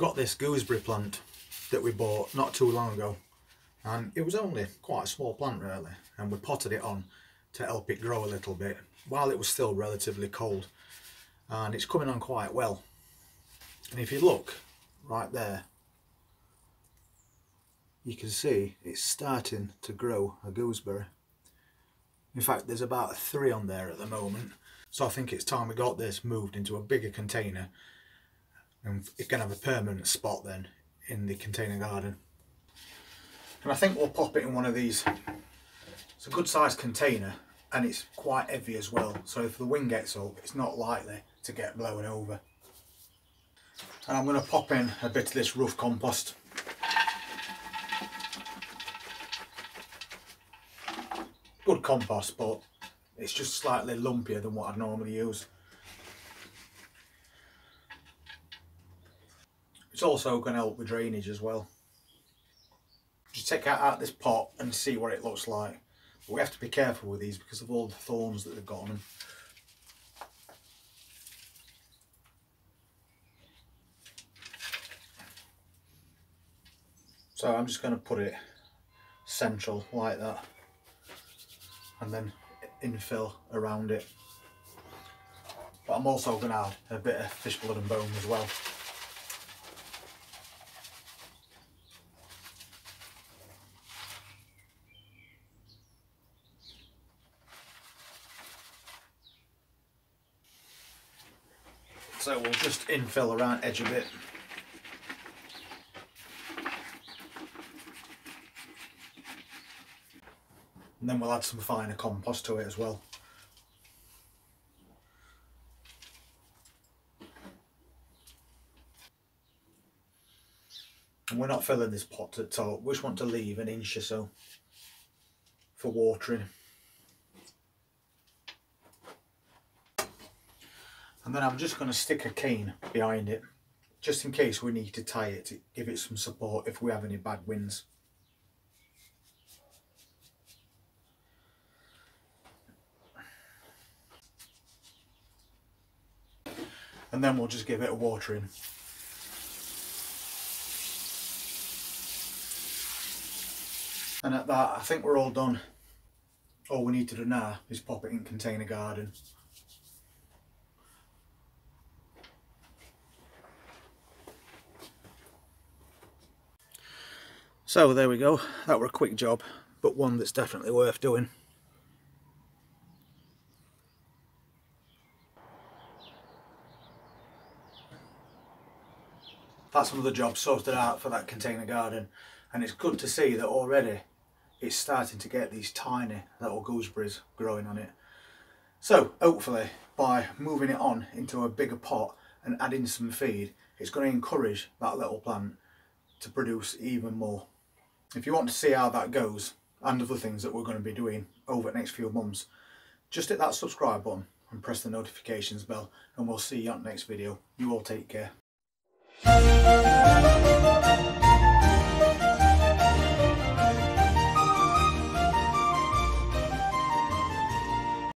got this gooseberry plant that we bought not too long ago, and it was only quite a small plant really, and we potted it on to help it grow a little bit while it was still relatively cold, and it's coming on quite well. And if you look right there, you can see it's starting to grow a gooseberry. In fact, there's about 3 on there at the moment, so I think it's time we got this moved into a bigger container, and it can have a permanent spot then in the container garden. And I think we'll pop it in one of these. It's a good sized container and it's quite heavy as well, so if the wind gets up it's not likely to get blown over. And I'm going to pop in a bit of this rough compost. Good compost, but it's just slightly lumpier than what I'd normally use. It's also going to help with drainage as well. Just take it out of this pot and see what it looks like. But we have to be careful with these because of all the thorns that they've got on them. So I'm just going to put it central like that, and then infill around it. But I'm also going to add a bit of fish blood and bone as well. So we'll just infill around edge a bit. And then we'll add some finer compost to it as well. And we're not filling this pot at all. We just want to leave an inch or so for watering. And then I'm just going to stick a cane behind it, just in case we need to tie it to give it some support if we have any bad winds. And then we'll just give it a watering. And at that, I think we're all done. All we need to do now is pop it in container garden. So there we go, that were a quick job, but one that's definitely worth doing. That's another job sorted out for that container garden, and it's good to see that already it's starting to get these tiny little gooseberries growing on it. So hopefully by moving it on into a bigger pot and adding some feed, it's going to encourage that little plant to produce even more. If you want to see how that goes and other things that we're going to be doing over the next few months, just hit that subscribe button and press the notifications bell, and we'll see you on the next video. You all take care.